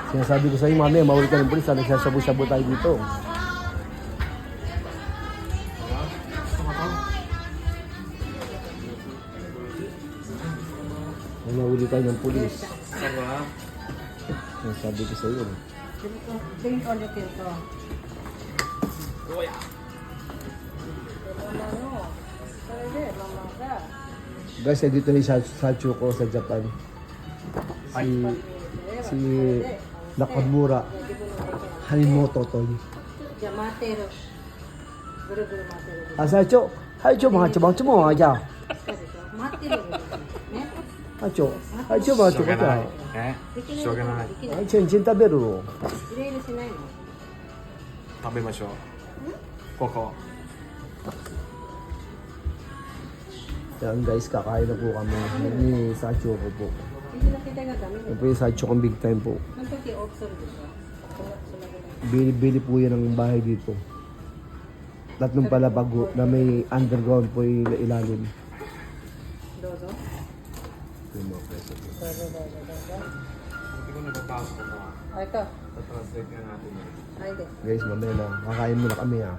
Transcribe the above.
Sinasabi ko sa inyo, mamaya mahuli ka ng pulis, nagsasabu-sabu tayo dito. Mahuli tayo ng pulis. Sinasabi ko sa iyo. Drink ulit ito. Guys, dito ni Sachuko sa Japan. Si Nakamura Hanimoto Toy. Yamatero. Guru-guru matero. Sacho, Hacho mga chabang chumo aja. Matero. Ne? Hacho, Hacho mga chabang chumo. しょうがない。Ay, chin taberu. 入れ入れしないの？食べましょう。ここ。 Yan guys, kakain na po kami ni Sacho ko po. Hindi na kita nga dami. Yan po yung Sacho kong big time po. Ang pagki-observe dito. Bili po yan ng bahay dito. Tatlong palabago na may underground po yung ilalim. Dodo? Yung mga preso po. Hindi ko napapasok ko na. Ah, ito. Tatranslate nga natin yun. Ay, hindi. Guys, mamaya na. Kakain muna kami ah.